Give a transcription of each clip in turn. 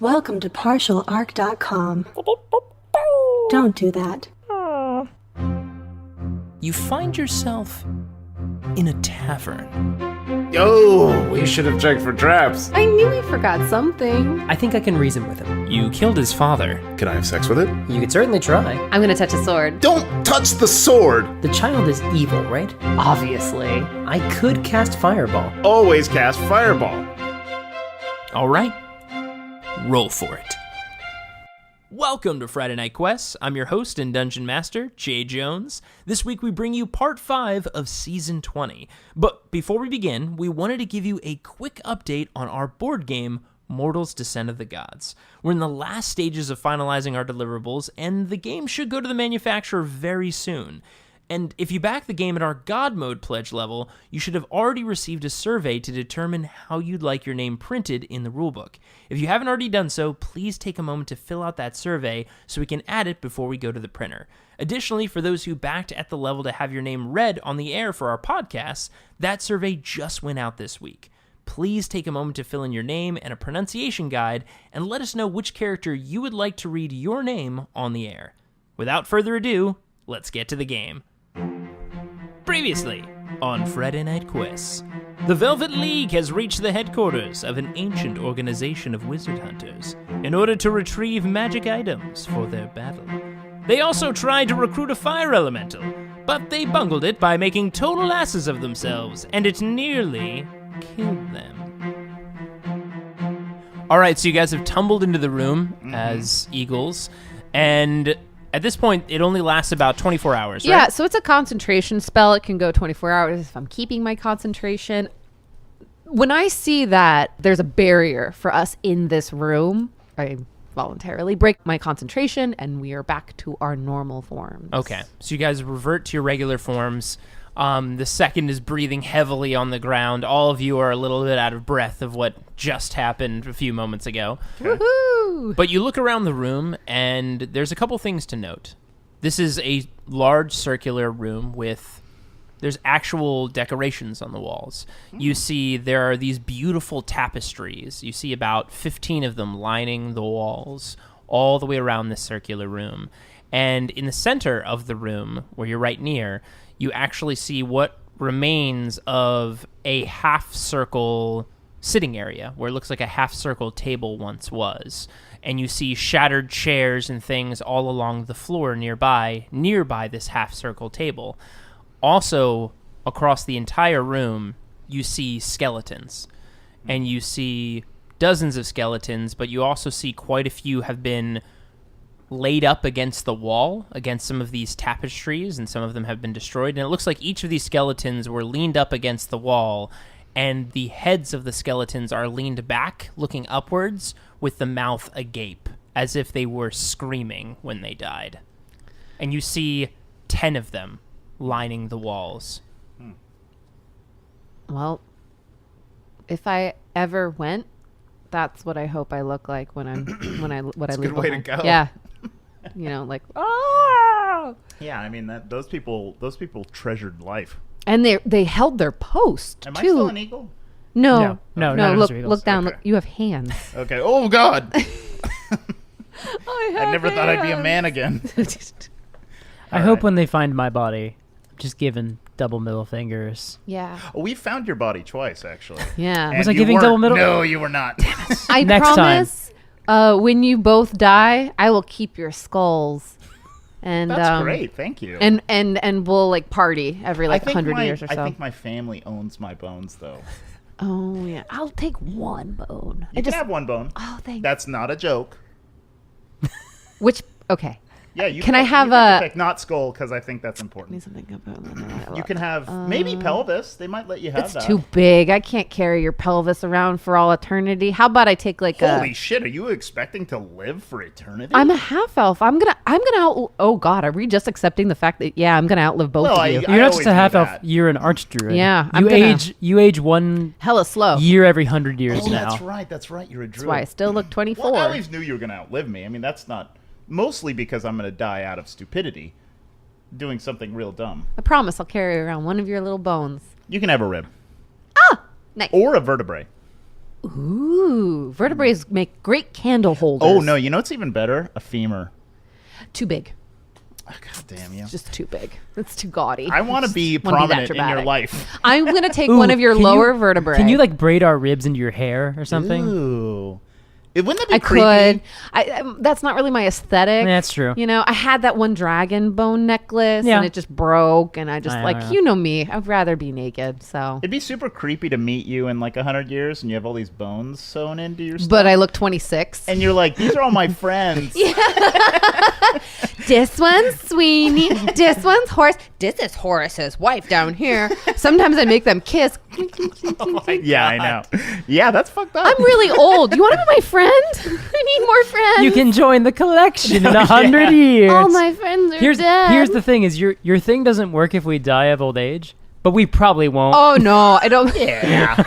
Welcome to partialarc.com. Don't do that. You find yourself in a tavern. Oh, we should have checked for traps. I knew he forgot something. I think I can reason with him. You killed his father. Can I have sex with it? You could certainly try. I'm gonna touch a sword. Don't touch the sword! The child is evil, right? Obviously. I could cast Fireball. Always cast fireball. All right, roll for it. Welcome to Friday Night Quests. I'm your host and Dungeon Master, Jay Jones. This week we bring you part 5 of Season 20. But before we begin, we wanted to give you a quick update on our board game, Mortals Descent of the Gods. We're in the last stages of finalizing our deliverables, and the game should go to the manufacturer very soon. And if you back the game at our God Mode pledge level, you should have already received a survey to determine how you'd like your name printed in the rulebook. If you haven't already done so, please take a moment to fill out that survey so we can add it before we go to the printer. Additionally, for those who backed at the level to have your name read on the air for our podcasts, that survey just went out this week. Please take a moment to fill in your name and a pronunciation guide and let us know which character you would like to read your name on the air. Without further ado, let's get to the game. Previously on Friday Night Quests, the Velvet League has reached the headquarters of an ancient organization of wizard hunters in order to retrieve magic items for their battle. They also tried to recruit a fire elemental, but they bungled it by making total asses of themselves, and it nearly killed them. All right, so you guys have tumbled into the room as eagles, and at this point, it only lasts about 24 hours, right? Yeah, so it's a concentration spell. It can go 24 hours if I'm keeping my concentration. When I see that there's a barrier for us in this room, I voluntarily break my concentration and we are back to our normal forms. Okay, so you guys revert to your regular forms. The second is breathing heavily on the ground. All of you are a little bit out of breath of what just happened a few moments ago. Woohoo! But you look around the room, and there's a couple things to note. This is a large circular room with... There's actual decorations on the walls. You see there are these beautiful tapestries. You see about 15 of them lining the walls all the way around this circular room. And in the center of the room, where you're right near, you actually see what remains of a half-circle sitting area, where it looks like a half-circle table once was. And you see shattered chairs and things all along the floor nearby this half-circle table. Also, across the entire room, you see skeletons. And you see dozens of skeletons, but you also see quite a few have been laid up against the wall, against some of these tapestries, and some of them have been destroyed. And it looks like each of these skeletons were leaned up against the wall, and the heads of the skeletons are leaned back, looking upwards, with the mouth agape, as if they were screaming when they died. And you see 10 of them lining the walls. Well, if I ever went, that's what I hope I look like when I'm when I leave. That's a good way to go. Yeah, you know, like oh. Yeah, I mean those people treasured life. And they held their post Am too. I still an eagle? No. none Look of us are eagles. down. Okay. Look, you have hands. Okay. Oh God, I I never thought I'd be a man again. I hope when they find my body, just giving double middle fingers. Yeah. Oh, we found your body twice, actually. Yeah. And Was I you giving weren't- double middle? No, you were not. I Next promise. When you both die, I will keep your skulls. And That's great. Thank you. And we'll like party every like 100 years or so. I think my family owns my bones, though. Oh yeah, I'll take one bone. You can have one bone. Oh, thanks. That's not a joke. Which okay. Yeah, you Can I pick- have you get to a- pick, not skull, because I think that's Need important. something about You can have maybe pelvis. They might let you have It's that. too big. I can't carry your pelvis around for all eternity. How about I take like Holy shit! Are you expecting to live for eternity? I'm a half elf. I'm gonna out. Oh God, are we just accepting the fact that I'm gonna outlive both Well, of you? I You're not just always a knew half elf. that. You're an archdruid. Yeah, I'm You age one Hella slow. year every 100 years Oh, now. that's right. That's right. You're a druid. That's why I still look 24. Well, I always knew you were going to outlive me. I mean, that's not mostly because I'm going to die out of stupidity, doing something real dumb. I promise I'll carry around one of your little bones. You can have a rib Nice. or a vertebrae. Ooh, vertebrae make great candle holders. Oh, no, you know what's even better? A femur. Too big. Oh, God damn you. It's just too big. It's too gaudy. I want to be wanna be that prominent in your dramatic. life. I'm going to take Ooh, one of your can lower you- vertebrae. Can you like braid our ribs into your hair or something? Ooh. Wouldn't that be I creepy? could. That's not really my aesthetic. That's true. You know, I had that one dragon bone necklace Yeah. and it just broke. And I just I like, know. you know me. I'd rather be naked. So, It'd be super creepy to meet you in like 100 years and you have all these bones sewn into your stuff. but I look 26. And you're like, these are all my friends. This one's Sweeney. This one's Horace. This is Horace's wife down here. Sometimes I make them kiss. Yeah, I know. Yeah, that's fucked up. I'm really old. You want to be my friend? I need more friends. You can join the collection in 100 years. All my friends are dead. Here's the thing: is your thing doesn't work if we die of old age, but we probably won't. Oh no, I don't. Yeah.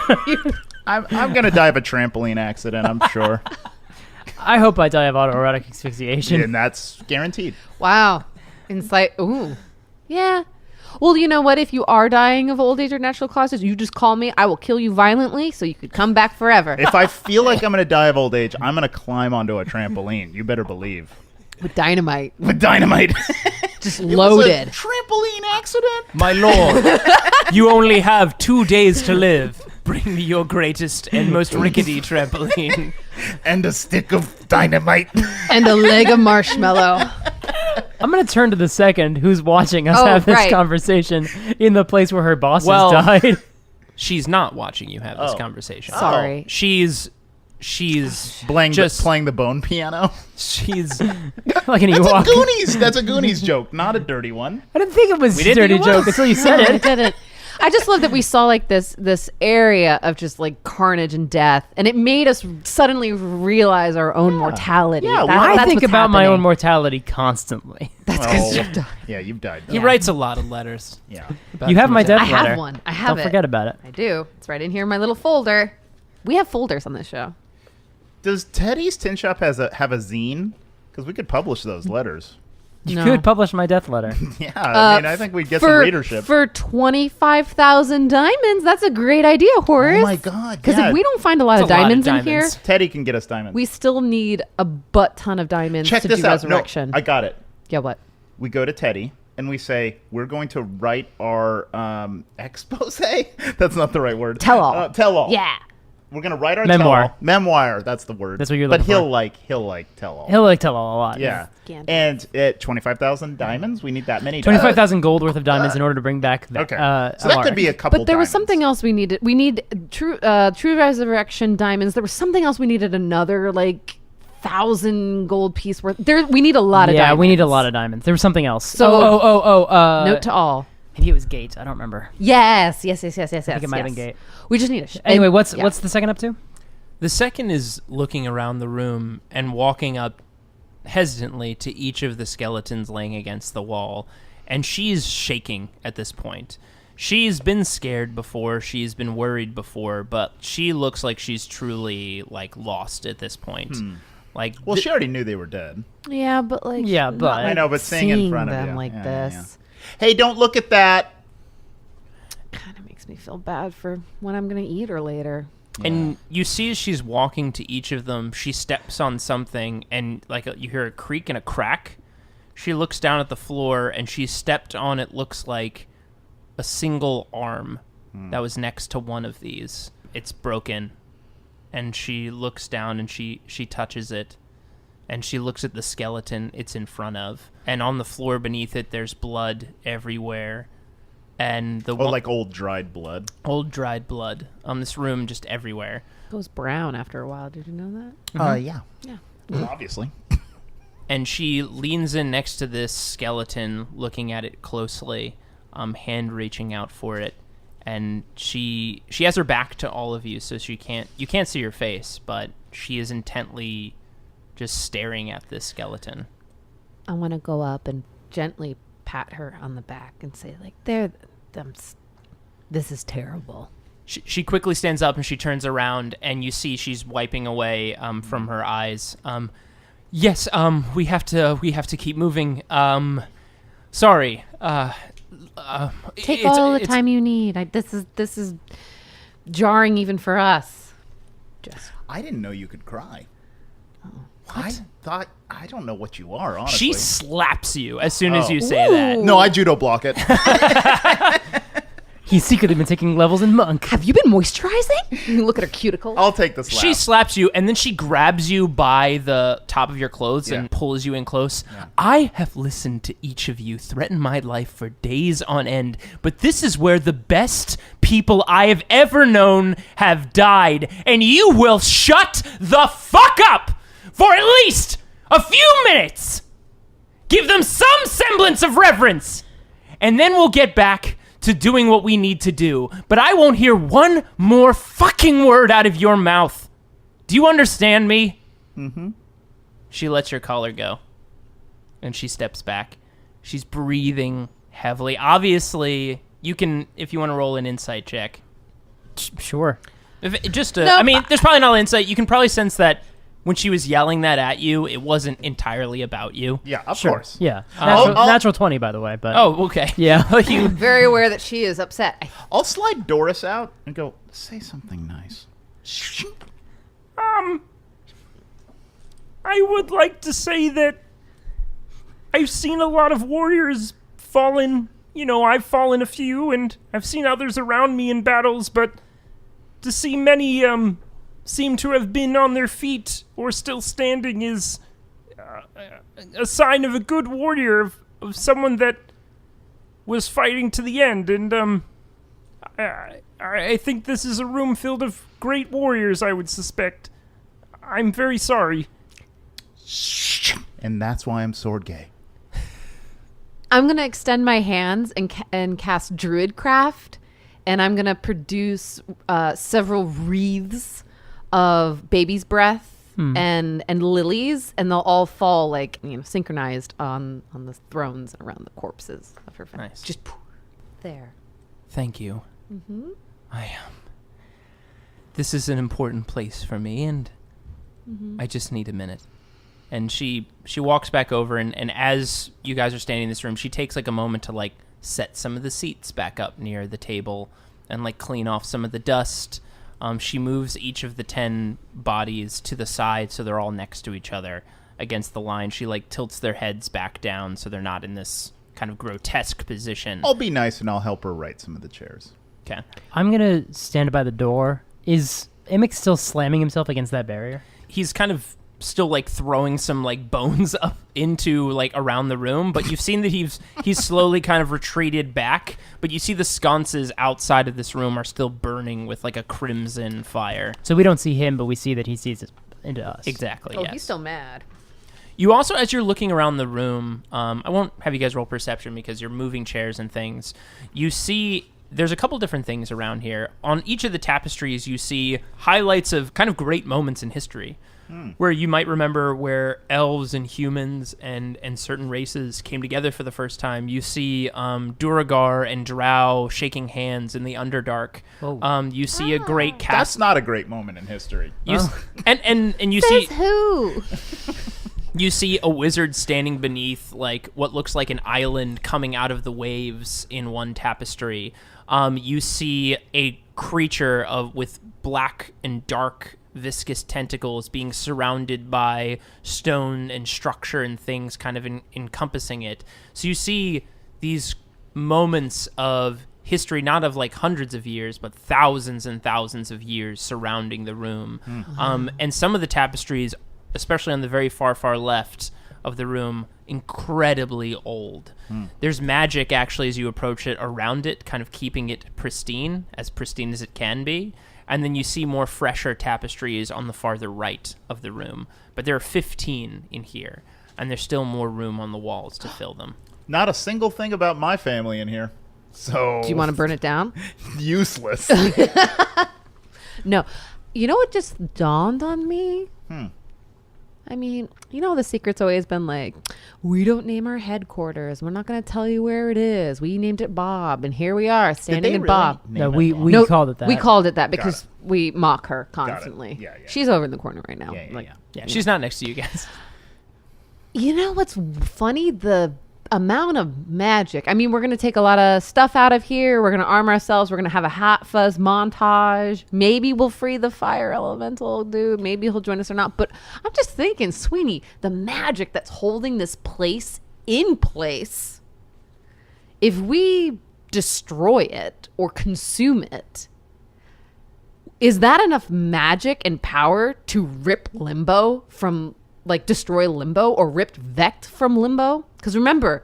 I'm going to die of a trampoline accident, I'm sure. I hope I die of autoerotic asphyxiation. And that's guaranteed. Wow. Insight. Ooh. Yeah. Well, you know what? If you are dying of old age or natural causes, you just call me. I will kill you violently so you could come back forever. If I feel like I'm going to die of old age, I'm going to climb onto a trampoline. You better believe. With dynamite. With dynamite. Just It was a loaded. trampoline accident? My lord, you only have 2 days to live. Bring me your greatest and most rickety trampoline. And a stick of dynamite. And a leg of marshmallow. I'm gonna turn to the second who's watching us Oh, have this right. conversation in the place where her bosses Well- died. She's not watching you have this Oh. conversation. Sorry. She's Playing just playing the bone piano. she's Like an That's a Ewok. Goonies. That's a Goonies joke, not a dirty one. I didn't think it was We a didn't dirty think it joke was. until you said I it. didn't. I just love that we saw like this area of just like carnage and death, and it made us suddenly realize our own mortality. Yeah, I that's think what's about my own happening. mortality constantly. Yeah, you've died. he writes a lot of letters. Yeah. You have my death I letter. have one. I have Don't it. forget about it. I do. It's right in here in my little folder. We have folders on this show. Does Teddy's Tin Shop have a zine? Because we could publish those letters. You No. could publish my death letter. Yeah, I mean, I think we'd get some readership. For 25,000 diamonds, that's a great idea, Horace. Oh my God, Because yeah. if we don't find a lot It's of a lot of diamonds in here, diamonds. Teddy can get us diamonds. we still need a butt ton of diamonds Check to this do out. resurrection. No, I got it. Yeah, what? We go to Teddy and we say, we're going to write our expose. That's not the right word. Tell-all. Tell-all. Yeah. We're going to write our Memoir. tell-all. Memoir. That's the word. That's what you're But looking he'll for. like tell-all. He'll like tell all a lot. Yeah. Scandal. And at 25,000 diamonds, we need that many. 25,000 gold worth of diamonds in order to bring back the, Okay. So that could be a couple But there was diamonds. something else we needed. We need true resurrection diamonds. There was something else we needed, another like 1,000 gold piece worth. We need a lot of Yeah, diamonds. we need a lot of diamonds. There was something else. So- Note to all. maybe it was Gate. I don't remember. Yes. I think it might have been Gate. We just need a. Anyway, and- what's yeah. what's the second up to? The second is looking around the room and walking up hesitantly to each of the skeletons laying against the wall, and she's shaking at this point. She's been scared before, she's been worried before, but she looks like she's truly like lost at this point. Like Well, she already knew they were dead. Yeah, but like. Yeah, not, but- I like, know, but seeing in front of them you. like Yeah, this Hey, don't look at that. kind of makes me feel bad for when I'm gonna eat her later. And you see as she's walking to each of them, she steps on something, and like you hear a creak and a crack. She looks down at the floor, and she stepped on it looks like a single arm that was next to one of these. It's broken, and she looks down and she touches it, and she looks at the skeleton it's in front of, and on the floor beneath it, there's blood everywhere. And the like old dried blood. old dried blood on this room just everywhere. Goes brown after a while. Did you know that? Yeah. Yeah. Obviously. And she leans in next to this skeleton, looking at it closely, hand reaching out for it. And she has her back to all of you, so you can't see her face, but she is intently just staring at this skeleton. I want to go up and gently pat her on the back and say, like, this is terrible. She quickly stands up and she turns around, and you see she's wiping away from her eyes. Yes, we have to keep moving. Sorry. Take all the time you need. This is jarring even for us. Just I didn't know you could cry. what? I don't know what you are, honestly. She slaps you as soon as you say that. No, I judo block it. He's secretly been taking levels in monk. Have you been moisturizing? You look at her cuticle. I'll take the slap. She slaps you, and then she grabs you by the top of your clothes Yeah. and pulls you in close. Yeah. I have listened to each of you threaten my life for days on end, but this is where the best people I have ever known have died, and you will shut the fuck up for at least a few minutes. Give them some semblance of reverence, and then we'll get back to doing what we need to do, but I won't hear one more fucking word out of your mouth. Do you understand me? Mm-hmm. She lets your collar go, and she steps back. She's breathing heavily. Obviously, you can, if you want to roll an insight check. Sure. There's probably not an insight. You can probably sense that when she was yelling that at you, it wasn't entirely about you. Yeah, of Sure. course. Yeah. I'll- Natural 20, by the way. But Oh, okay. yeah. You Very aware that she is upset. I'll slide Doris out and go, say something nice. I would like to say that I've seen a lot of warriors fallen. You know, I've fallen a few, and I've seen others around me in battles, but to see many seem to have been on their feet or still standing is a sign of a good warrior, of someone that was fighting to the end. And I think this is a room filled of great warriors, I would suspect. I'm very sorry. And that's why I'm sword gay. I'm going to extend my hands and cast Druidcraft, and I'm going to produce several wreaths of baby's breath and lilies, and they'll all fall like, synchronized on the thrones around the corpses of her family. Nice. Just there. Thank you. Mm-hmm. This is an important place for me, and I just need a minute. And she walks back over, and as you guys are standing in this room, she takes like a moment to like set some of the seats back up near the table and like clean off some of the dust. She moves each of the 10 bodies to the side so they're all next to each other against the line. She like tilts their heads back down so they're not in this kind of grotesque position. I'll be nice and I'll help her right some of the chairs. Okay. I'm going to stand by the door. Is Emic still slamming himself against that barrier? He's kind of still like throwing some like bones up into like around the room, but you've seen that he's slowly kind of retreated back, but you see the sconces outside of this room are still burning with like a crimson fire. So we don't see him, but we see that he sees us into us. Exactly. Oh, yes. he's still mad. You also, as you're looking around the room, I won't have you guys roll perception because you're moving chairs and things. You see there's a couple different things around here. On each of the tapestries, you see highlights of kind of great moments in history. Where you might remember where elves and humans and certain races came together for the first time. You see Duragar and Drow shaking hands in the Underdark. You see a great That's cast. not a great moment in history. And you Says see who? you see a wizard standing beneath like what looks like an island coming out of the waves in one tapestry. You see a creature with black and dark viscous tentacles being surrounded by stone and structure and things kind of encompassing it. So you see these moments of history, not of like hundreds of years, but thousands and thousands of years surrounding the room. And some of the tapestries, especially on the very far left of the room, incredibly old. There's magic actually as you approach it around it, kind of keeping it pristine as it can be. And then you see more fresher tapestries on the farther right of the room. But there are 15 in here, and there's still more room on the walls to fill them. Not a single thing about my family in here. So Do you want to burn it down? useless. No. You know what just dawned on me? I mean, the secret's always been like, we don't name our headquarters. We're not going to tell you where it is. We named it Bob, and here we are standing in Bob. No, we called it that. We called it that because we mock her constantly. Yeah. She's over in the corner right now. Yeah. Yeah, she's not next to you guys. You know what's funny? amount of magic. I mean, we're going to take a lot of stuff out of here. We're going to arm ourselves. We're going to have a hot fuzz montage. Maybe we'll free the fire elemental dude. Maybe he'll join us or not. But I'm just thinking, Sweeney, the magic that's holding this place in place, if we destroy it or consume it, is that enough magic and power to rip Limbo from, like, destroy Limbo or rip Vect from Limbo? Because remember,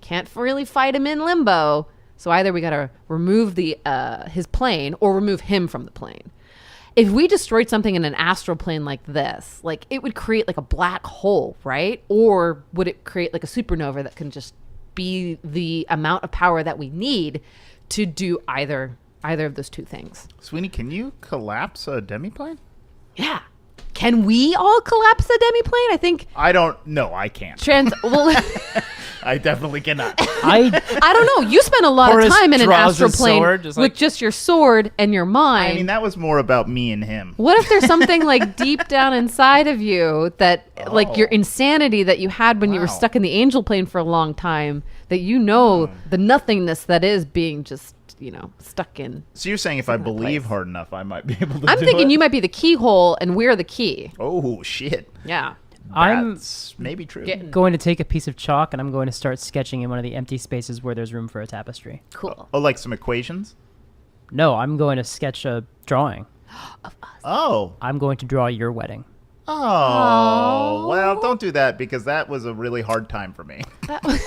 can't really fight him in Limbo. So either we got to remove his plane or remove him from the plane. If we destroyed something in an astral plane like this, like, it would create like a black hole, right? Or would it create like a supernova that can just be the amount of power that we need to do either of those two things? Sweeney, can you collapse a demiplane? Yeah. Can we all collapse the demiplane? I think I don't. No, I can't. well, I definitely cannot. I don't know. You spent a lot Horace of time in an draws astral his plane sword, just with like- just your sword and your mind. I mean, that was more about me and him. What if there's something like deep down inside of you that, like your insanity that you had when you were Wow. stuck in the angel plane for a long time, that you know the nothingness that is being just, stuck in. So you're saying if I in that believe place. hard enough, I might be able to I'm do thinking it? you might be the keyhole and we're the key. Oh, shit. Yeah. I'm That's maybe true. going to take a piece of chalk and I'm going to start sketching in one of the empty spaces where there's room for a tapestry. Cool. Oh, like some equations? No, I'm going to sketch a drawing. Oh. I'm going to draw your wedding. Oh. Well, don't do that because that was a really hard time for me.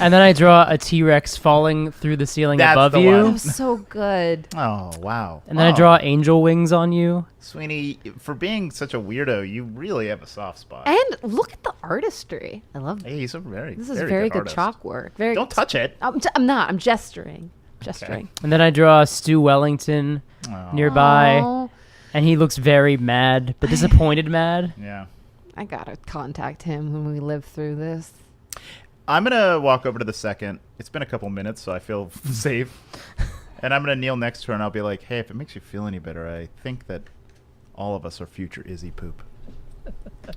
And then I draw a T-Rex falling through the ceiling That's above the you. one. That was so good. Oh, wow. And then I draw angel wings on you. Sweeney, for being such a weirdo, you really have a soft spot. And look at the artistry. I love Hey, he's a very, this. Is very good artist. chalk work. Very. Don't touch it. I'm not. I'm gesturing. Gesturing. And then I draw Stu Wellington nearby. Aw. And he looks very mad, but disappointed mad. Yeah. I gotta contact him when we live through this. I'm going to walk over to the second. It's been a couple minutes, so I feel safe. And I'm going to kneel next to her, and I'll be like, hey, if it makes you feel any better, I think that all of us are future Izzy poop.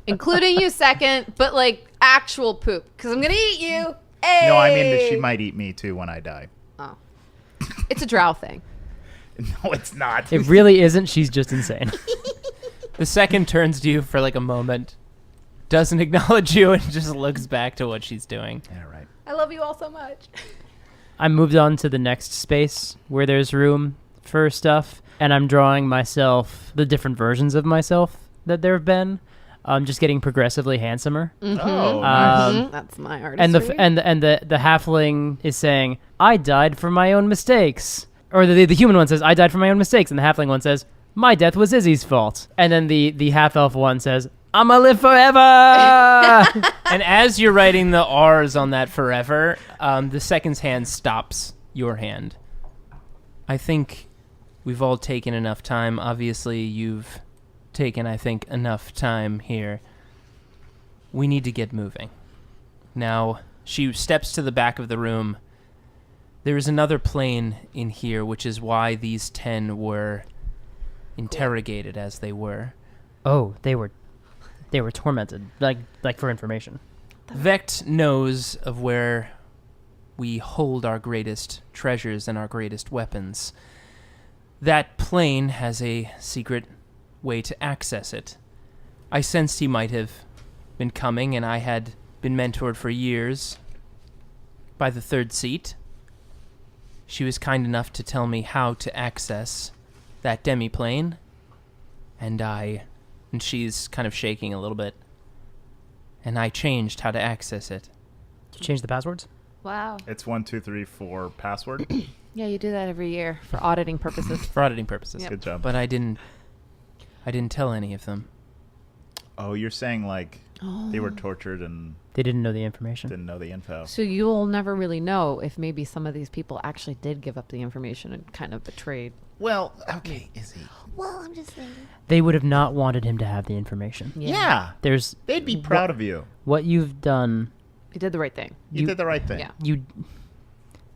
Including you second, but like actual poop. Because I'm gonna eat you. Hey! No, I mean that she might eat me, too, when I die. Oh. It's a drow thing. No, it's not. It really isn't. She's just insane. The second turns to you for like a moment, doesn't acknowledge you, and just looks back to what she's doing. Yeah, right. I love you all so much. I moved on to the next space where there's room for stuff, and I'm drawing myself, the different versions of myself that there have been. I'm just getting progressively handsomer. Oh, nice. That's my artistry. And the halfling is saying, "I died for my own mistakes," or the human one says, "I died for my own mistakes," and the halfling one says, "My death was Izzy's fault," and then the half elf one says, "I'ma live forever." And as you're writing the R's on that forever, the second's hand stops your hand. I think we've all taken enough time. Obviously, you've taken, I think, enough time here. We need to get moving. Now, she steps to the back of the room. There is another plane in here, which is why these 10 were interrogated as they were. Oh, they were tormented, like for information. Vect knows of where we hold our greatest treasures and our greatest weapons. That plane has a secret way to access it. I sensed he might have been coming, and I had been mentored for years by the third seat. She was kind enough to tell me how to access that demiplane, and she's kind of shaking a little bit, and I changed how to access it. Did you change the passwords? Wow. It's 1, 2, 3, 4 password. Yeah, you do that every year for auditing purposes. For auditing purposes. Yep. Good job. But I didn't tell any of them. Oh, you're saying like they were tortured and They didn't know the information. didn't know the info. So you'll never really know if maybe some of these people actually did give up the information and kind of betrayed. Well, okay, Izzy. They would have not wanted him to have the information. Yeah. There's They'd be proud of you. what you've done. You did the right thing. You did the right thing. Yeah.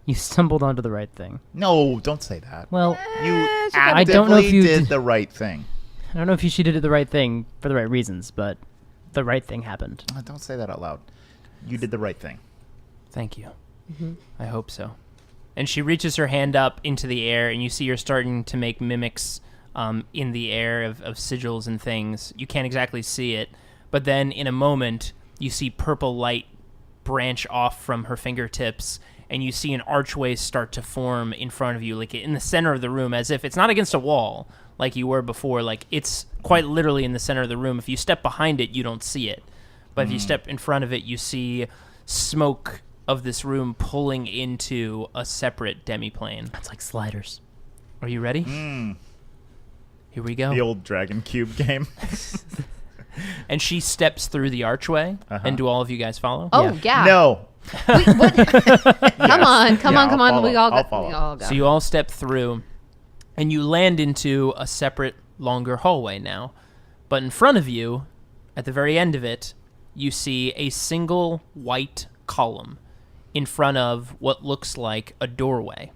You stumbled onto the right thing. No, don't say that. Well, You I don't know if actively you did did- the right thing. I don't know if she did the right thing for the right reasons, but the right thing happened. Don't say that out loud. You did the right thing. Thank you. I hope so. And she reaches her hand up into the air, and you see her starting to make mimics in the air of sigils and things. You can't exactly see it, but then in a moment, you see purple light branch off from her fingertips, and you see an archway start to form in front of you, like in the center of the room, as if it's not against a wall like you were before. Like, it's quite literally in the center of the room. If you step behind it, you don't see it. But if you step in front of it, you see smoke of this room pulling into a separate demiplane. That's like sliders. Are you ready? Here we go. The old Dragon Cube game. And she steps through the archway. And do all of you guys follow? Oh, yeah. No. Wait, what? Come on. I'll follow. We all I'll go. follow. We all go. So you all step through, and you land into a separate, longer hallway now. But in front of you, at the very end of it, you see a single white column in front of what looks like a doorway.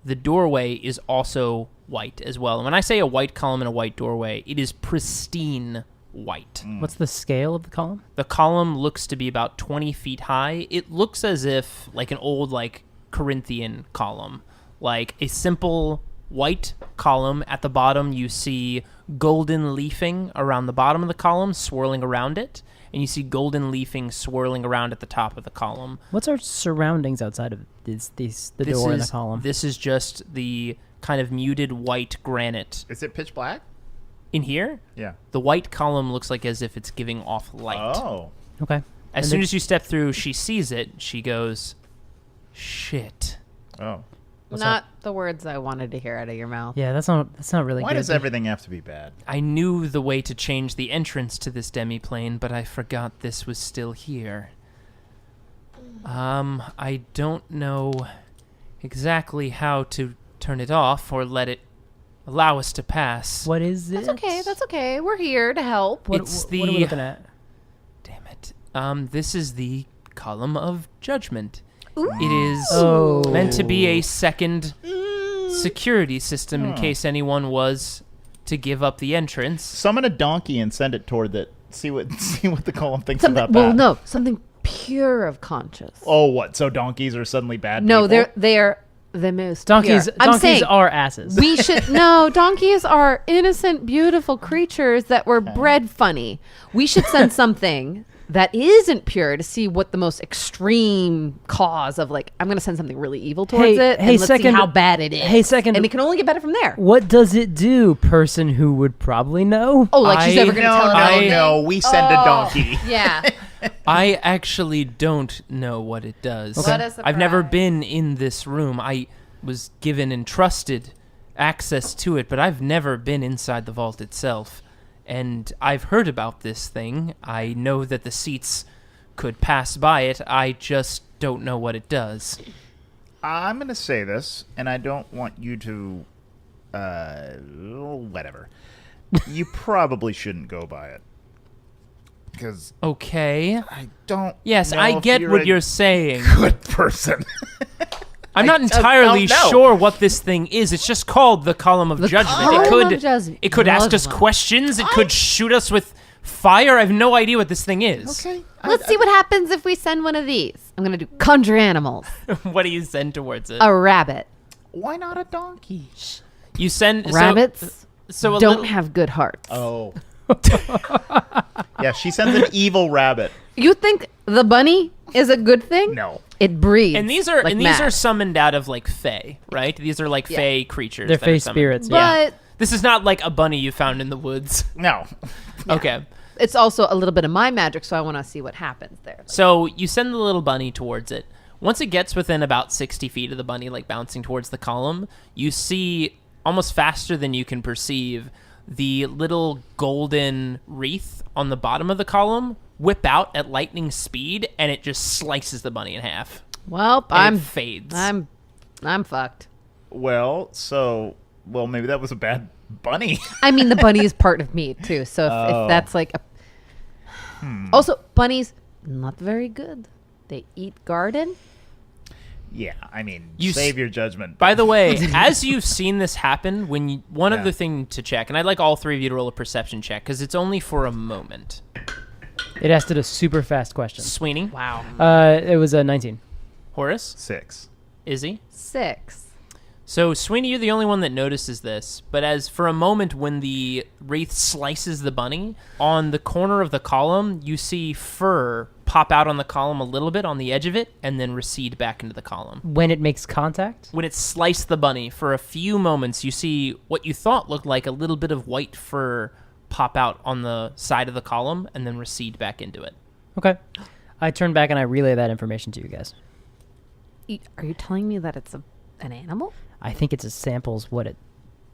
The doorway is also white as well. And when I say a white column and a white doorway, it is pristine white. What's the scale of the column? The column looks to be about 20 feet high. It looks as if like an old like Corinthian column, like a simple white column. At the bottom, you see golden leafing around the bottom of the column, swirling around it. And you see golden leafing swirling around at the top of the column. What's our surroundings outside of the door and the column? This is just the kind of muted white granite. Is it pitch black? In here, Yeah. the white column looks like as if it's giving off light. Oh. Okay. As soon as you step through, she sees it. She goes, shit. Oh. Not the words I wanted to hear out of your mouth. Yeah, that's not really Why good. does everything have to be bad? I knew the way to change the entrance to this demiplane, but I forgot this was still here. I don't know exactly how to turn it off or let it allow us to pass. What is it? That's okay. We're here to help. What, It's what are we looking at? Damn it. This is the column of judgment. Ooh. It is meant to be a second security system in case anyone was to give up the entrance. Summon a donkey and send it toward it. See what the column thinks about that. Well, no, something pure of conscience. Oh, what? So donkeys are suddenly bad No, people? they are the most Donkeys. pure. I'm saying Donkeys are asses. we should no. Donkeys are innocent, beautiful creatures that were bred funny. We should send something that isn't pure to see what the most extreme cause of, like, I'm going to send something really evil towards it, and let's see how bad it is. Hey, second. And it can only get better from there. What does it do, person who would probably know? Oh, like she's never going to tell her anything? No, we send a donkey. Yeah. I actually don't know what it does. What a I've never surprise. been in this room. I was given entrusted access to it, but I've never been inside the vault itself. And I've heard about this thing. I know that the seats could pass by it. I just don't know what it does. I'm going to say this, and I don't want you to... whatever. You probably shouldn't go by it. Because Okay. I don't Yes, know I if get what a you're saying. good person. I'm not just entirely don't know. sure what this thing is. It's just called the Column of Judgment. Column of Judgment. It could ask us Judgment. questions. It could shoot us with fire. I have no idea what this thing is. Okay. Let's see what happens if we send one of these. I'm going to do conjure animals. What do you send towards it? A rabbit. Why not a donkey? You send Rabbits So a don't little, have good hearts. Oh. Yeah, she sends an evil rabbit. You think the bunny is a good thing? No. It breeds. and these are like these mad. are summoned out of like fae, right? These are like fae creatures. They're that are fae summoned. spirits. Yeah. But This is not like a bunny you found in the woods. No. Okay. it's also a little bit of my magic, so I want to see what happens there. So you send the little bunny towards it. Once it gets within about 60 feet of the bunny, like bouncing towards the column, you see almost faster than you can perceive the little golden wreath on the bottom of the column whip out at lightning speed, and it just slices the bunny in half. Well, And it fades. I'm fucked. Well, maybe that was a bad bunny. I mean, the bunny is part of me too. So if that's like a... Also, bunnies not very good. They eat garden. Yeah, I mean, You save your judgment. By the way, as you've seen this happen, one Yeah. other thing to check, and I'd like all three of you to roll a perception check, because it's only for a moment. It asked it a super fast question. Sweeney? Wow. It was a 19. Horace? 6. Izzy? 6. So, Sweeney, you're the only one that notices this, but as for a moment when the wraith slices the bunny, on the corner of the column, you see fur pop out on the column a little bit on the edge of it, and then recede back into the column. When it makes contact? When it sliced the bunny, for a few moments, you see what you thought looked like a little bit of white fur pop out on the side of the column, and then recede back into it. Okay. I turn back and I relay that information to you guys. Are you telling me that it's an animal? I think it's a samples what it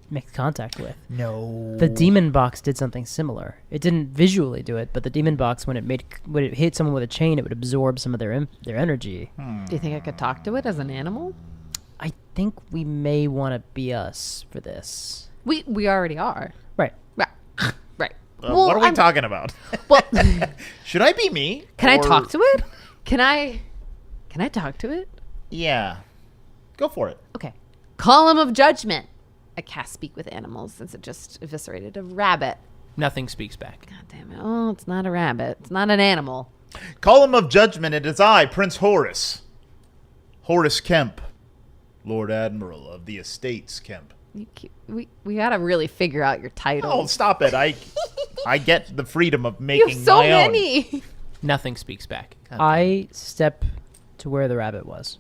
makes contact with. No. The demon box did something similar. It didn't visually do it, but the demon box, when it hit someone with a chain, it would absorb some of their energy. Do you think I could talk to it as an animal? I think we may want to be us for this. We already are. Right. Right. What are we talking about? Well, Should I be me? can I Or- talk to it? Can I talk to it? Yeah. Go for it. Okay. Column of Judgment. I cast Speak with Animals since it just eviscerated a rabbit. Nothing speaks back. God damn it. Oh, it's not a rabbit. It's not an animal. Column of Judgment, it is I, Prince Horace. Horace Kemp, Lord Admiral of the Estates Kemp. We gotta really figure out your title. Oh, stop it. I get the freedom of making you have so my many. Nothing speaks back. I step to where the rabbit was.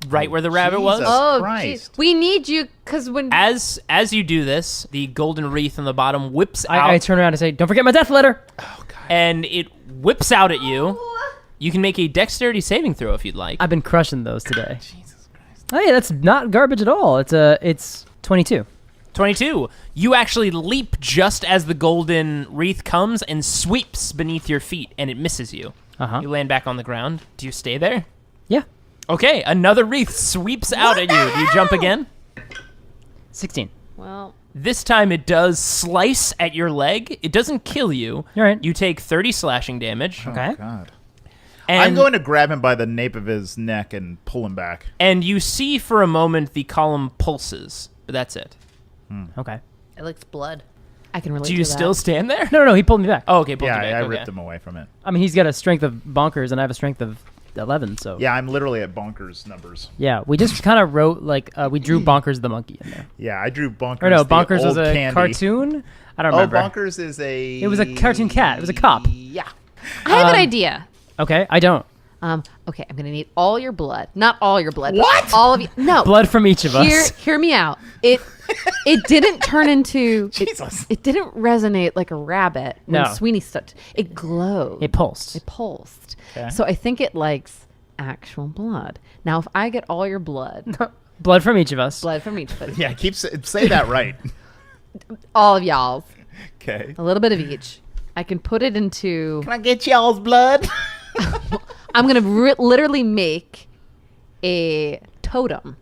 Right where the rabbit was? Jesus. Oh, Christ. geez. We need you because when As you do this, the golden wreath on the bottom whips out, I turn around and say, don't forget my death letter. and it whips out at you. You can make a dexterity saving throw if you'd like. I've been crushing those today. Jesus Christ. Hey, that's not garbage at all. It's 22. 22. You actually leap just as the golden wreath comes and sweeps beneath your feet, and it misses you. Uh-huh. You land back on the ground. Do you stay there? Yeah. Okay, another wreath sweeps out at you. Do you jump again? 16. well, This time it does slice at your leg. It doesn't kill you. All right. You take 30 slashing damage. Okay. Oh, God. And, I'm going to grab him by the nape of his neck and pull him back. and you see for a moment the column pulses, but that's it. Okay. it looks blood. I can relate Do to you that. still stand there? No, he pulled me back. Oh, okay. pulled Yeah, you back. I Okay. ripped him away from it. I mean, he's got a strength of bonkers, and I have a strength of 11, so. Yeah, I'm literally at bonkers numbers. Yeah, we just kind of wrote, we drew Bonkers the monkey in there. Yeah, I drew Bonkers. Or no, the Bonkers was old a candy. cartoon? I don't Oh, remember. Bonkers is a... It was a cartoon cat. It was a cop. Yeah. I have an idea. Okay, I don't. Okay, I'm gonna need all your blood. Not all your blood. What? All of you. No. Blood from each of us. Hear me out. It didn't turn into. Jesus. It didn't resonate like a rabbit when No. Sweeney stood. It glowed. It pulsed. It pulsed. Okay. So I think it likes actual blood. Now, if I get all your blood, Blood from each of us. blood from each of us, Yeah, say that right. all of y'all's, Okay. a little bit of each, I can put it into. Can I get y'all's blood? I'm gonna literally make a totem,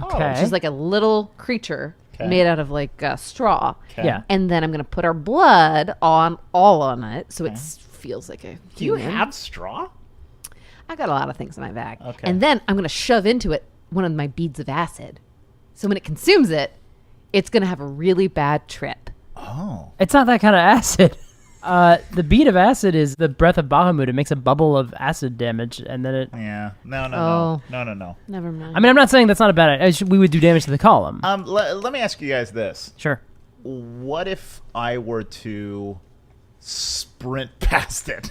Okay. which is like a little creature Okay. made out of like straw. Okay. Yeah. And then I'm gonna put our blood all on it, so it feels like a. Do you human. have straw? I got a lot of things in my bag. Okay. And then I'm gonna shove into it one of my beads of acid, so when it consumes it, it's gonna have a really bad trip. Oh. It's not that kind of acid. The bead of acid is the breath of Bahamut. It makes a bubble of acid damage, and then it... Yeah. No. Oh. No. Never mind. I mean, I'm not saying that's not a bad idea. We would do damage to the column. Let me ask you guys this. Sure. What if I were to sprint past it?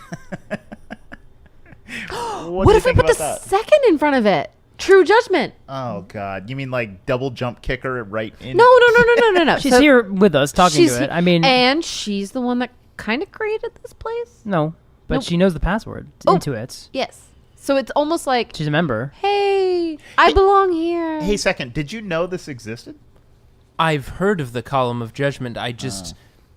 what if we put the second in front of it? True judgment. Oh God! You mean like double jump kicker right in? No. She's So here with us talking she's to it. I mean, and she's the one that kind of created this place. no, but Nope. she knows the password Oh. into it. Yes. So it's almost like, She's a member. hey, I belong here. Hey, second. Did you know this existed? I've heard of the Column of Judgment.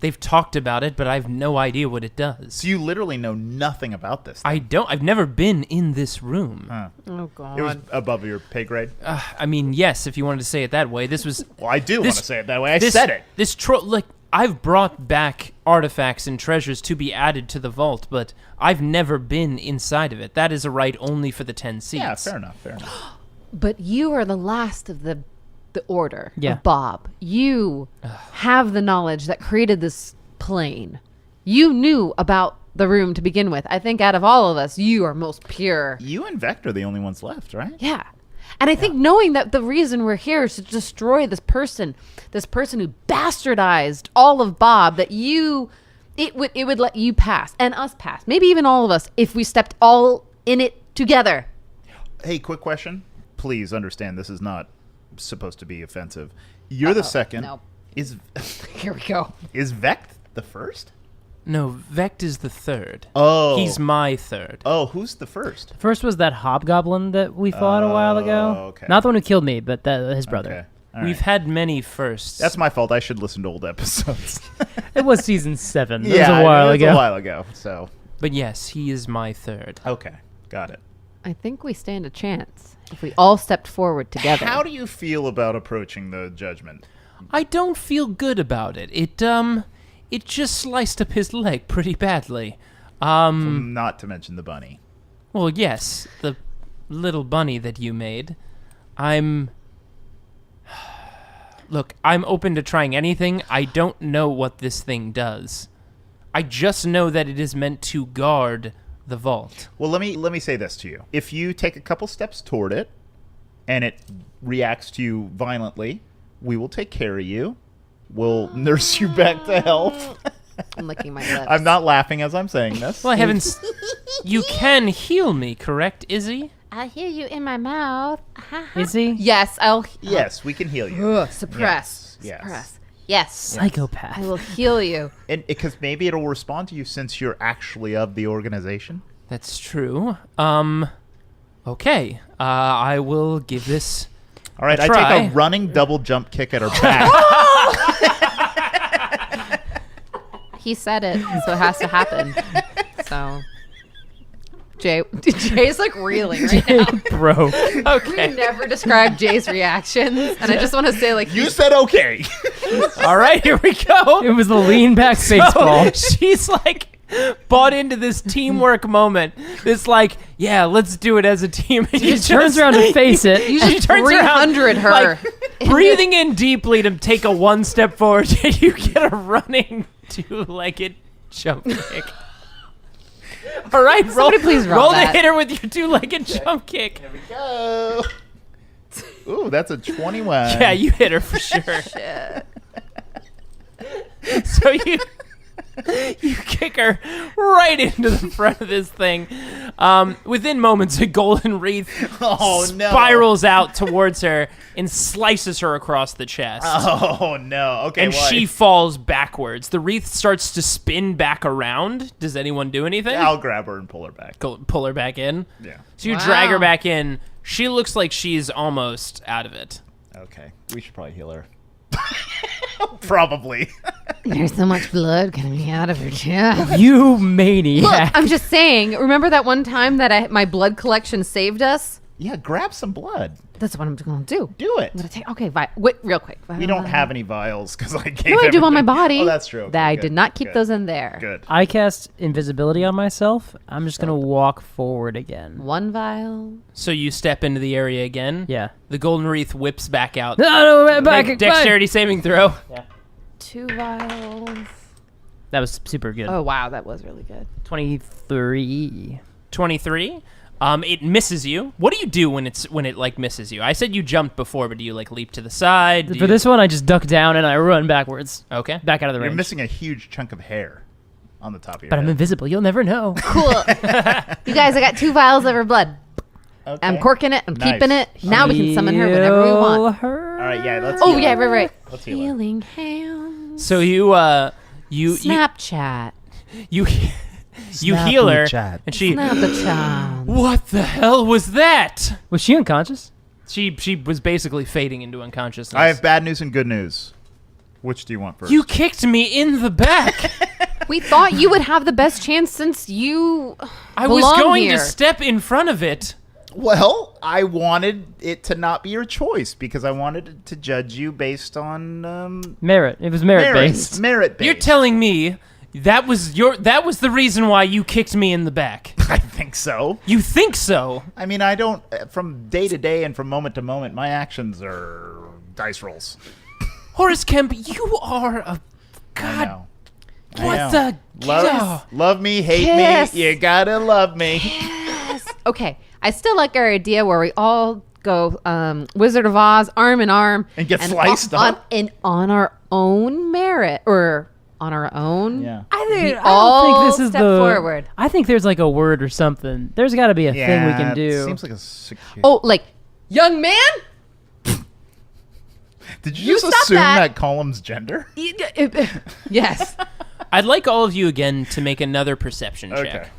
They've talked about it, but I've no idea what it does. So you literally know nothing about this. I've never been in this room. Oh God. It was above your pay grade. I mean, yes, if you wanted to say it that way. This was... Well, I do want this- to say it that way. I this, said it. This I've brought back artifacts and treasures to be added to the vault, but I've never been inside of it. That is a right only for the 10 seats. Yeah, fair enough. But you are the last of the order Yeah. of Bob. You have the knowledge that created this plane. You knew about the room to begin with. I think out of all of us, you are most pure. You and Vect are the only ones left, right? Yeah. And I think knowing that the reason we're here is to destroy this person who bastardized all of Bob, that it would let you pass and us pass, maybe even all of us, if we stepped all in it together. Hey, quick question. Please understand this is not supposed to be offensive. You're the second. No. Here we go. Is Vect the first? No, Vect is the third. Oh. He's my third. Oh, who's the first? First was that hobgoblin that we fought a while ago. Okay. Not the one who killed me, but his brother. Okay. All We've right. had many firsts. That's my fault. I should listen to old episodes. It was season 7. It yeah, was a while it was ago. a while ago. So, But yes, he is my third. okay. Got it. I think we stand a chance if we all stepped forward together. How do you feel about approaching the judgment? I don't feel good about it. It just sliced up his leg pretty badly. Not to mention the bunny. Well, yes, the little bunny that you made. Look, I'm open to trying anything. I don't know what this thing does. I just know that it is meant to guard the vault. Well, let me say this to you. If you take a couple steps toward it and it reacts to you violently, we will take care of you. We'll nurse you back to health. I'm licking my lips. I'm not laughing as I'm saying this. Well, I haven't... You can heal me, correct, Izzy? I hear you in my mouth. Is he? Yes, I'll Yes, we can heal you. suppress. Yes. Suppress. Yes. Psychopath. I will heal you. And because maybe it'll respond to you since you're actually of the organization. That's true. Okay. I will give this... All right, A I try. take a running double jump kick at her back. He said it, so it has to happen. So, Jay's like reeling right now. Bro. Okay. We never described Jay's reactions, and I just want to say, like, You said okay. All right, here we go. It was the lean back baseball. She's like bought into this teamwork moment. This like, yeah, let's do it as a team. And He turns around to face it. you she just turns around, 300 her. like, breathing in deeply to take a one step forward. And you get a running two-legged jump kick. All right, Somebody please roll to that. hit her with your two-legged jump kick. Go. Ooh, that's a 21. Yeah, you hit her for sure. So you kick her right into the front of this thing. Within moments, a golden wreath spirals out towards her and slices her across the chest. Oh, no. Okay, And she falls backwards. The wreath starts to spin back around. Does anyone do anything? I'll grab her and pull her back. Pull her back in. Yeah. So you drag her Wow. back in. She looks like she's almost out of it. Okay. We should probably heal her. Probably. There's so much blood coming out of her chest. You maniac. Look, I'm just saying. Remember that one time that my blood collection saved us? Yeah, grab some blood. That's what I'm going to do. Do it. I'm going to take. Okay, wait, real quick. We don't have any vials because I gave No, I do on my everything. body. Oh, that's true. Okay, That I good, did not keep good, those in there. Good. I cast invisibility on myself. I'm just going to walk forward again. One vial. So you step into the area again. Yeah. The golden wreath whips back out. No, back. Make dexterity saving throw. 2 vials. That was super good. Oh, wow. That was really good. 23. 23. It misses you. What do you do when it like misses you? I said you jumped before, but do you like leap to the side? Do For you- this one, I just duck down and I run backwards. Okay. Back out of the You're range. missing a huge chunk of hair on the top of your But I'm head. invisible. You'll never know. Cool. You guys, I got 2 vials of her blood. Okay. I'm corking it. I'm Nice. keeping it. Now we can summon her whenever we Heal want. her. All right, yeah, let's Oh, heal yeah, her. right. Let's heal her. Healing hands. So you Snapchat. you heal her, Snapchat. and she. Snapchat. What the hell was that? Was she unconscious? She was basically fading into unconsciousness. I have bad news and good news. Which do you want first? You kicked me in the back. We thought you would have the best chance since you I was belong going here. to step in front of it. Well, I wanted it to not be your choice because I wanted to judge you based on Merit. It was merit based. Merit based. You're telling me that was the reason why you kicked me in the back. I think so. You think so? I mean, I don't. From day to day and from moment to moment, my actions are dice rolls. Horace Kemp, you are a I god. know. What the? Love me, hate Kiss. me. You gotta love me. Okay, I still like our idea where we all go Wizard of Oz, arm in arm. And get sliced up. And on our own merit, or on our own. Yeah. I don't all think this is step the. forward. I think there's like a word or something. There's got to be a thing we can it do. Seems like a secure. Oh, like, young man? Did you you just stop assume that. that column's gender? Yes. I'd like all of you again to make another perception check.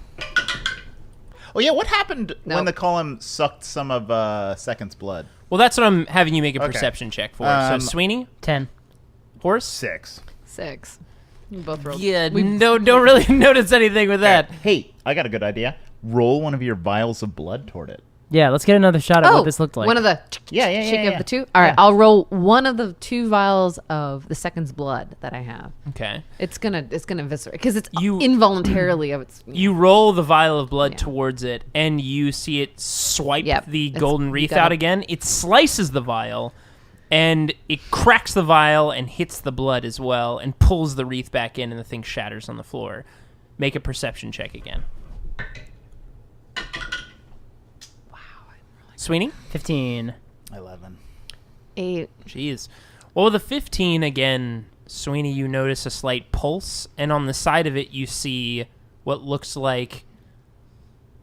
Oh yeah, what happened No. when the column sucked some of Second's blood? Well, that's what I'm having you make a Okay. perception check for. So, Sweeney, 10. Horace? 6. 6. You both rolled. Yeah, don't really notice anything with that. Hey, I got a good idea. Roll one of your vials of blood toward it. Yeah, let's get another shot at what this looked like. One of the Yeah. of the two. All right, I'll roll one of the 2 vials of the Second's blood that I have. Okay. It's gonna eviscerate because it's You- involuntarily of its. You roll the vial of blood towards it, and you see it swipe Yep, the it's- golden you wreath gotta- out again. It slices the vial, and it cracks the vial and hits the blood as well, and pulls the wreath back in, and the thing shatters on the floor. Make a perception check again. Sweeney? 15. 11. 8. Jeez. Well, with a 15, again, Sweeney, you notice a slight pulse, and on the side of it, you see what looks like...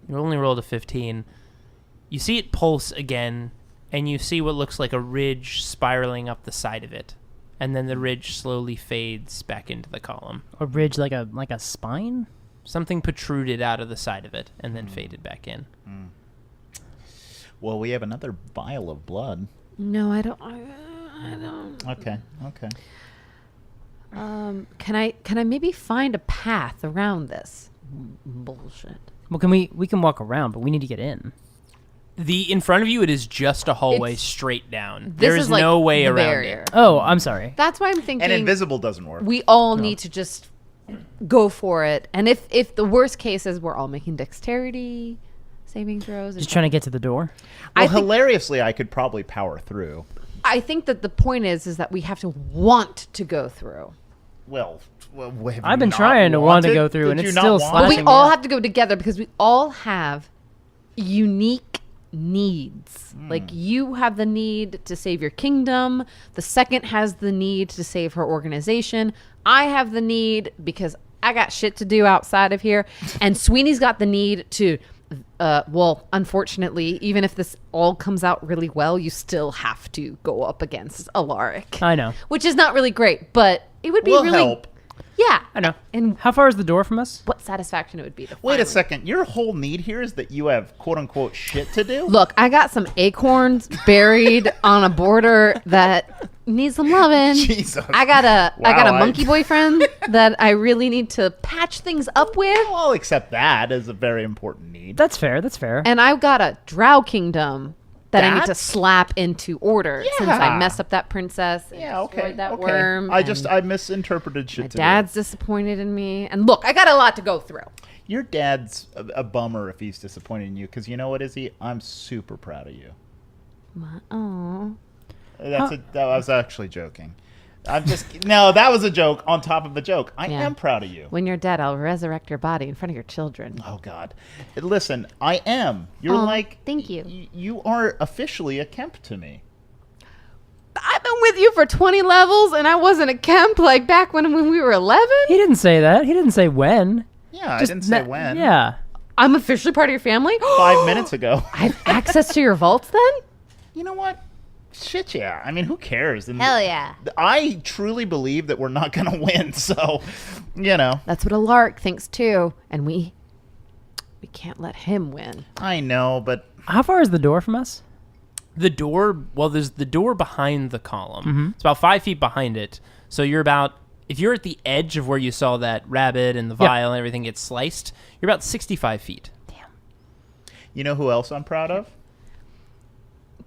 You only rolled a 15. You see it pulse again, and you see what looks like a ridge spiraling up the side of it. And then the ridge slowly fades back into the column. A ridge like a spine? Something protruded out of the side of it, and then faded back in. Well, we have another vial of blood. No, I don't. I don't. Okay. Can I maybe find a path around this bullshit? Well, we can walk around, but we need to get in. In front of you, it is just a hallway It's- straight down. This There is like no way the around barrier. it. Oh, I'm sorry. That's why I'm thinking. And invisible doesn't work. We all need to just go for it. And if the worst case is we're all making dexterity saving throws. Just trying to get to the door. Well, I think- hilariously, I could probably power through. I think that the point is that we have to want to go through. Well, have I've you been not trying to want to wanted? go through, Did and you it's not still want But we slashing all me have to go together because we all have unique needs. Like you have the need to save your kingdom. The Second has the need to save her organization. I have the need because I got shit to do outside of here. And Sweeney's got the need to, well, unfortunately, even if this all comes out really well, you still have to go up against Alaric. I know. Which is not really great, but it would be We'll really... help. Yeah. I know. And How far is the door from us? what satisfaction it would be to Wait a finally- second. Your whole need here is that you have quote unquote shit to do? Look, I got some acorns buried on a border that needs some loving. Jesus. I got a Wow, monkey boyfriend that I really need to patch things up with. Well, I'll accept that as a very important need. That's fair. That's fair. And I've got a drow kingdom that I need to That's- slap into order since I Yeah. messed up that princess and Yeah, okay. destroyed that okay. worm. I and misinterpreted shit my to dad's disappointed in me. And look, I got a lot to go through. Your dad's a bummer if he's disappointed in you, because you know what, Izzy? I'm super proud of you. Oh. That was actually joking. No, that was a joke on top of a joke. I Yeah. am proud of you. When you're dead, I'll resurrect your body in front of your children. Oh God, listen, I am. You're Oh, like, thank you. You are officially a Kemp to me. I've been with you for 20 levels, and I wasn't a Kemp like back when we were 11. He didn't say that. He didn't say when. Yeah, Just I didn't say na- when. Yeah. I'm officially part of your family. 5 minutes ago. I have access to your vaults then? You know what? Shit, yeah. I mean, who cares? And Hell yeah. I truly believe that we're not going to win. So, you know, That's what Alaric thinks too, and we can't let him win. I know, but How far is the door from us? The door, well, there's the door behind the column. It's about 5 feet behind it. So you're about, if you're at the edge of where you saw that rabbit and the vial and everything get sliced, you're about 65 feet. you know who else I'm proud of?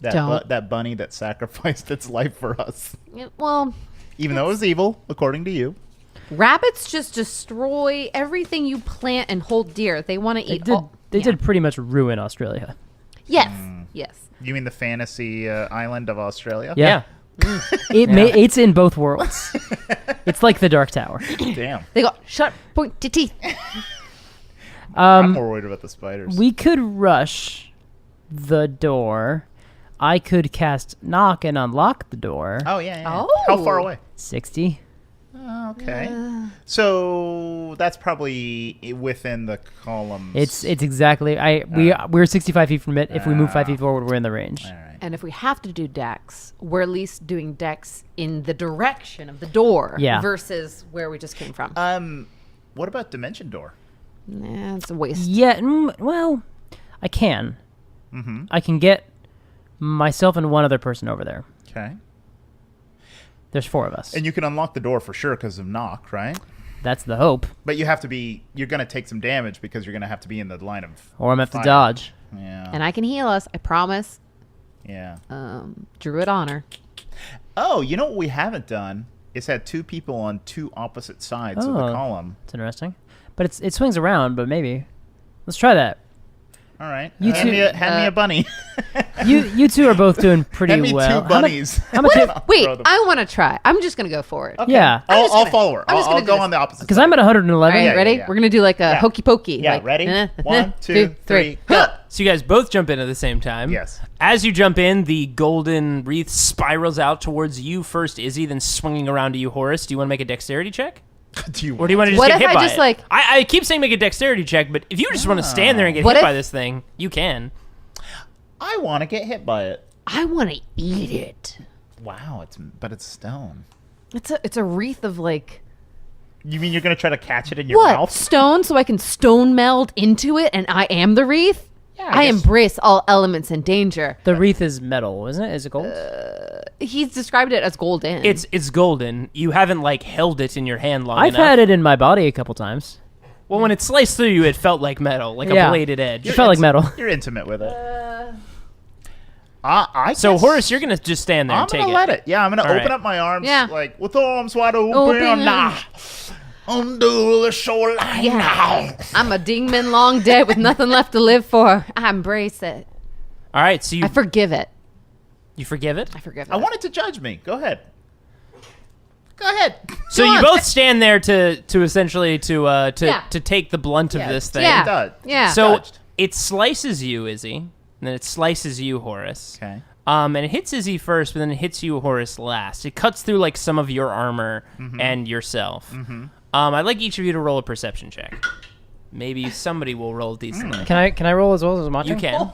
Don't. That bunny that sacrificed its life for us. Well, Even though it was evil, according to you. rabbits just destroy everything you plant and hold dear. They want to eat all. They Yeah. did pretty much ruin Australia. Yes. Yes. You mean the fantasy island of Australia? Yeah. It's in both worlds. It's like the Dark Tower. Damn. They got sharp, pointy teeth. I'm more worried about the spiders. We could rush the door. I could cast knock and unlock the door. Oh, yeah. Oh. How far away? 60. Oh, okay. So that's probably within the columns. It's exactly. We're 65 feet from it. If we move 5 feet forward, we're in the range. All right. And if we have to do decks, we're at least doing decks in the direction of the door versus where we just came from. What about Dimension Door? Nah, it's a waste. Yeah. Well, I can. Mm-hmm. I can get myself and one other person over there. Okay. There's 4 of us. And you can unlock the door for sure because of knock, right? That's the hope. But you have to be. You're going to take some damage because you're going to have to be in the line of. Or I'm going to have fire. to dodge. Yeah. And I can heal us, I promise. Yeah. Druid honor. Oh, you know what we haven't done is had 2 people on 2 opposite sides of the column. It's interesting. But it swings around, but maybe. Let's try that. All right. You hand two- me a bunny. You two are both doing pretty Hand me well. 2 bunnies. How much? Wait, throw them. I want to try. I'm just going to go for it. Okay. Yeah. I'll follow her. I'm just I'll gonna do go this. on the opposite Because side. I'm at 111. All right, Yeah, ready? yeah. We're going to do like a Yeah. hokey pokey. Yeah, like, ready? 1, 2, 3, go. So you guys both jump in at the same time. Yes. As you jump in, the golden wreath spirals out towards you first, Izzy, then swinging around to you, Horace. Do you want to make a dexterity check? Do you Or do you want to just What get if hit I by just, it? like- I keep saying make a dexterity check, but if you just want to stand there and get What hit if- by this thing, you can. I want to get hit by it. I want to eat it. Wow, it's stone. It's a wreath of like You mean you're going to try to catch it in your what? mouth? Stone so I can stone meld into it and I am the wreath? Yeah, I I guess- embrace all elements and danger. The wreath is metal, isn't it? Is it gold? He's described it as golden. It's golden. You haven't like held it in your hand long I've enough. had it in my body a couple times. Well, when it sliced through you, it felt like metal, like Yeah. a bladed edge. It felt like metal. You're intimate with it. So guess Horace, you're gonna just stand there I'm and take gonna let it. Yeah, I'm gonna All open right. up my arms, Yeah. like with arms wide open. Open. Undo the shoreline now. I'm a dingman long dead with nothing left to live for. I embrace it. All right, so I forgive it. you forgive it. I forgive it. I want it to judge me. Go ahead. Go ahead. So Go you on. both stand there to essentially to Yeah. take the blunt of this thing. Yeah. Dud. Yeah. So Judged. it slices you, Izzy, and then it slices you, Horace. Okay. And it hits Izzy first, but then it hits you, Horace, last. It cuts through like some of your armor and yourself. I'd like each of you to roll a perception check. Maybe somebody will roll decently. Can I roll as well as I'm watching? You can.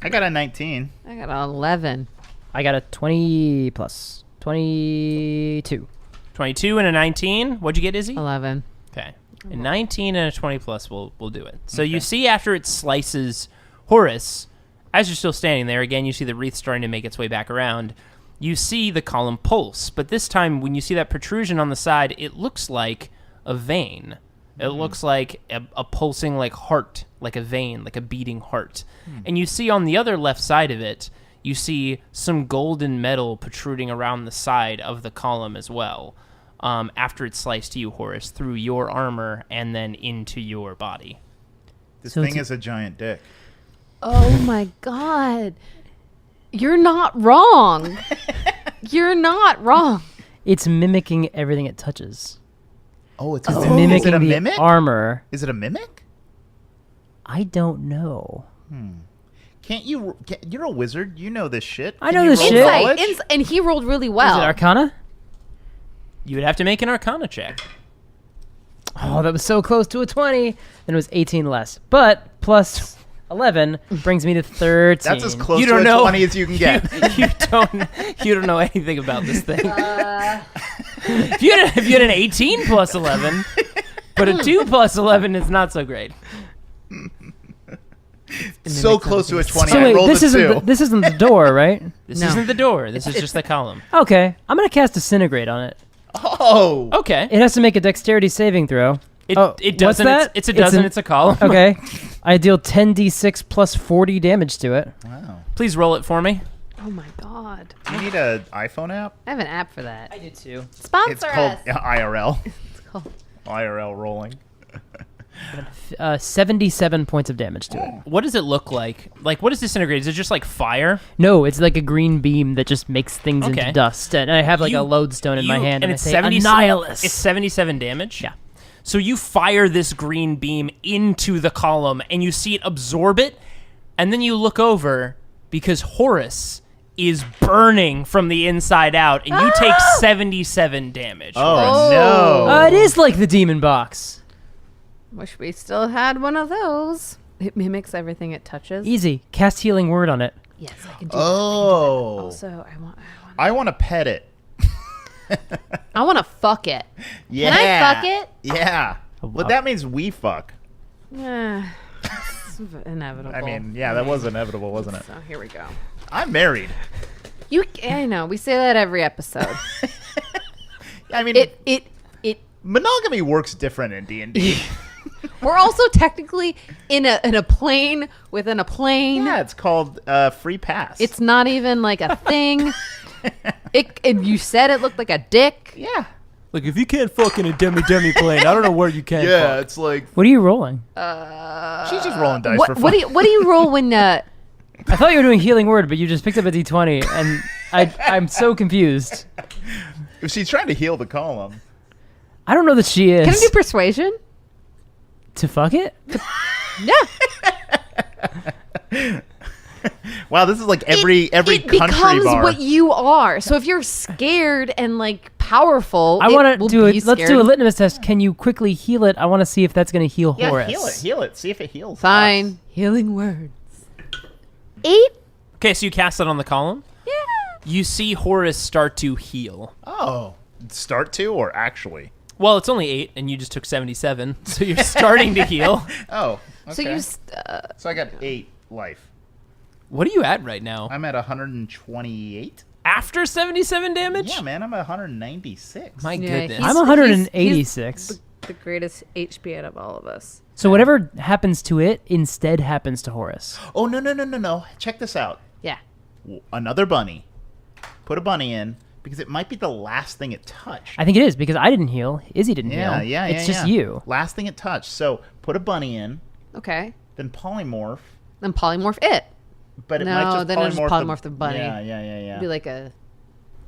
I got a 19. I got an 11. I got a 20 plus. 22. 22 and a 19. What'd you get, Izzy? 11. Okay. A 19 and a 20 plus will do it. So you see after it slices Horace, as you're still standing there, again, you see the wreath starting to make its way back around. You see the column pulse, but this time when you see that protrusion on the side, it looks like a vein. It looks like a pulsing like heart, like a vein, like a beating heart. And you see on the other left side of it, you see some golden metal protruding around the side of the column as well. After it sliced you, Horace, through your armor and then into your body. This So thing it's- is a giant dick. Oh my God. You're not wrong. You're not wrong. It's mimicking everything it touches. Oh, it's It's Is mimicking it a the mimic? armor. Is it a mimic? I don't know. Can't you? You're a wizard. You know this shit. I Can know you this roll shit. knowledge? And he rolled really Is well. it Arcana? You would have to make an Arcana check. Oh, that was so close to a 20. Then it was 18 less. But plus 11 brings me to 13. That's as close You to don't a know. 20 as you can get. You don't know anything about this thing. If you had an 18 plus 11, but a 2 plus 11 is not so great. So close to a 20. So I wait, rolled this a isn't 2. this isn't the door, right? This No. isn't the door. This is just the column. Okay, I'm gonna cast Disintegrate on it. Oh. Okay. It has to make a Dexterity saving throw. It what's doesn't. that? It's a dozen. It's a column. Okay, I deal 10d6 plus 40 damage to it. Wow. Please roll it for me. Oh my God. Do you need an iPhone app? I have an app for that. do too. Sponsor It's called us. IRL. It's called- IRL rolling. 77 points of damage to it. What does it look like? Like, what is disintegrate? Is it just like fire? No, it's like a green beam that just makes things Okay. into dust. And I have like You- a lodestone in my hand, and I it's say, 70 Annihilus. It's 77 damage? Yeah. So you fire this green beam into the column, and you see it absorb it, and then you look over because Horace is burning from the inside out, and you take 77 damage. Oh, no. It is like the demon box. Wish we still had one of those. It mimics everything it touches. Easy. Cast healing word on it. Yes, I can do Oh. that. Also, I want to pet it. I want to fuck it. Yeah. Can I fuck it? Yeah. Well, that means we fuck. It's inevitable. I mean, yeah, that was inevitable, wasn't it? So here we go. I'm married. I know we say that every episode. I mean, it. monogamy works different in D&D. We're also technically in a plane within a plane. Yeah, it's called free pass. It's not even like a thing. And you said it looked like a dick. yeah. Like, if you can't fuck in a demi plane, I don't know where you can Yeah, it's like What are you rolling? she's just rolling dice for fun. What do you roll when? I thought you were doing healing word, but you just picked up a d20, and I'm so confused. If she's trying to heal the column. I don't know that she is. Can I do persuasion? To fuck it? Yeah. Wow, this is like every it country becomes bar. what you are. So if you're scared and like powerful, I want to do it. Let's do a litmus test. Can you quickly heal it? I want to see if that's going to heal yeah, Horace. heal it. See if it heals. Fine. us. Healing words. 8. Okay, so you cast it on the column. Yeah. You see Horace start to heal. Oh, start to or actually? Well, it's only 8, and you just took 77, so you're starting to heal. Oh, okay. So you. So I got 8 life. What are you at right now? I'm at 128. After 77 damage? Yeah, man, I'm at 196. My Yeah, goodness. he's- I'm 186. The greatest HP out of all of us. So whatever happens to it instead happens to Horace. Oh, no. Check this out. Yeah. Another bunny. Put a bunny in because it might be the last thing it touched. I think it is because I didn't heal. Izzy didn't heal. Yeah. It's just you. Last thing it touched. So put a bunny in, Okay. then polymorph. Then polymorph it. But it No, might just then it'll just polymorph, polymorph the bunny. Yeah. It'd be like a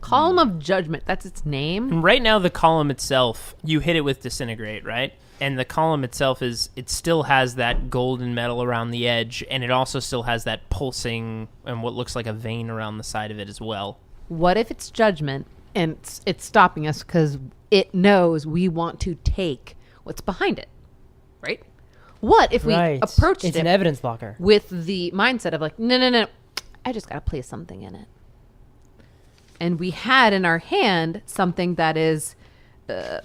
column of judgment. That's its name. And right now, the column itself, you hit it with disintegrate, right? And the column itself it still has that golden metal around the edge, and it also still has that pulsing and what looks like a vein around the side of it as well. What if it's judgment and it's stopping us because it knows we want to take what's behind it, right? What if we Right. approached It's it an evidence locker. with the mindset of like, no, I just got to place something in it. And we had in our hand something that is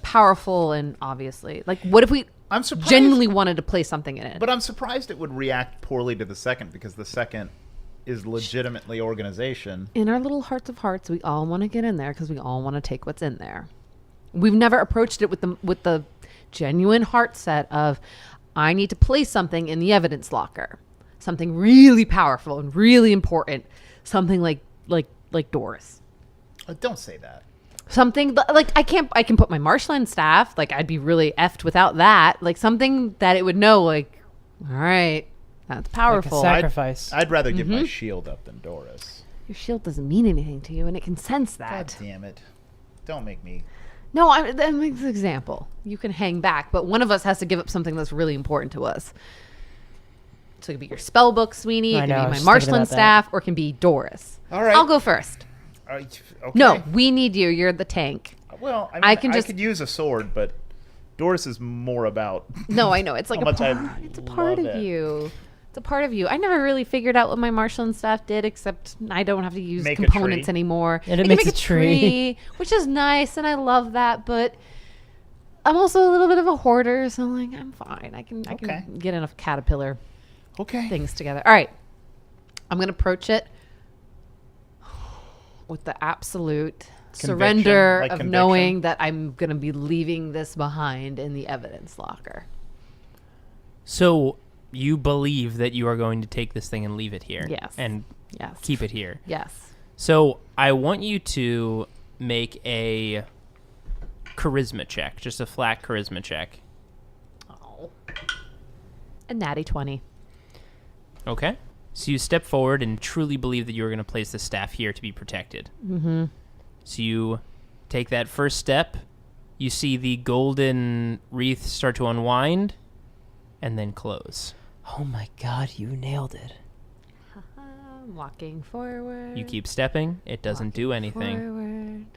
powerful and obviously, like, what if we I'm surprised. genuinely wanted to place something in it? But I'm surprised it would react poorly to the second because the second is legitimately organization. In our little hearts of hearts, we all want to get in there because we all want to take what's in there. We've never approached it with the genuine heart set of, I need to place something in the evidence locker, something really powerful and really important, something like Doris, Don't say that. something like I can put my marshland staff, like I'd be really effed without that, like something that it would know, like, all right, that's powerful. Like a sacrifice. I'd rather give my shield up than Doris. Your shield doesn't mean anything to you, and it can sense God that. damn it. Don't make me. No, that makes an example. You can hang back, but one of us has to give up something that's really important to us. So it could be your spell book, Sweeney. It I can know, I be was my just thinking marshland about that. staff, or it can be Doris. All right. I'll go first. Okay. No, we need you. You're the tank. Well, I can just- could use a sword, but Doris is more about. No, I know. It's like How much I it's a part love of it. you. It's a part of you. I never really figured out what my marshland staff did, except I don't have to use Make a components tree. anymore. And it can makes make a tree. which is nice, and I love that. But I'm also a little bit of a hoarder, so I'm like, I'm fine. I can Okay. get enough caterpillar Okay. things together. All right. I'm going to approach it with the absolute surrender like of conviction. knowing that I'm going to be leaving this behind in the evidence locker. So you believe that you are going to take this thing and leave it here. Yes. And Yes. keep it here. Yes. So I want you to make a charisma check, just a flat charisma check. Oh. A natty 20. Okay. So you step forward and truly believe that you're going to place the staff here to be protected. Mm-hmm. So you take that first step. You see the golden wreath start to unwind and then close. Oh my god, you nailed it. Walking forward. You keep stepping. It doesn't do anything.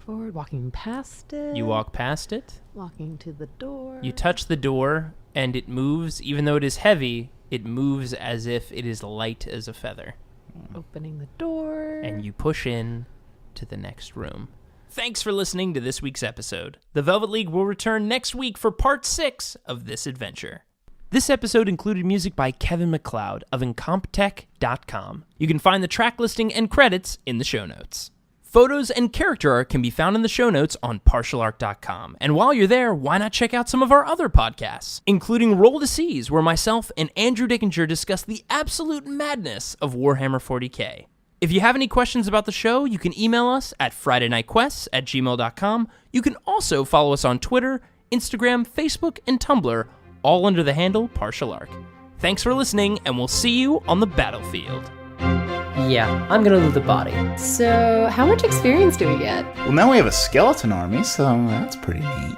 Forward. Walking past it. You walk past it. Walking to the door. You touch the door, and it moves. Even though it is heavy, it moves as if it is light as a feather. Opening the door. And you push in to the next room. Thanks for listening to this week's episode. The Velvet League will return next week for part 6 of this adventure. This episode included music by Kevin MacLeod of Incompetech.com. You can find the track listing and credits in the show notes. Photos and character art can be found in the show notes on partialart.com. And while you're there, why not check out some of our other podcasts, including Roll to Seas, where myself and Andrew Dickinger discuss the absolute madness of Warhammer 40k. If you have any questions about the show, you can email us at fridaynightquests@gmail.com. You can also follow us on Twitter, Instagram, Facebook, and Tumblr, all under the handle Partial Arc. Thanks for listening, and we'll see you on the battlefield. Yeah, I'm gonna loot the body. So, how much experience do we get? Well, now we have a skeleton army, so that's pretty neat.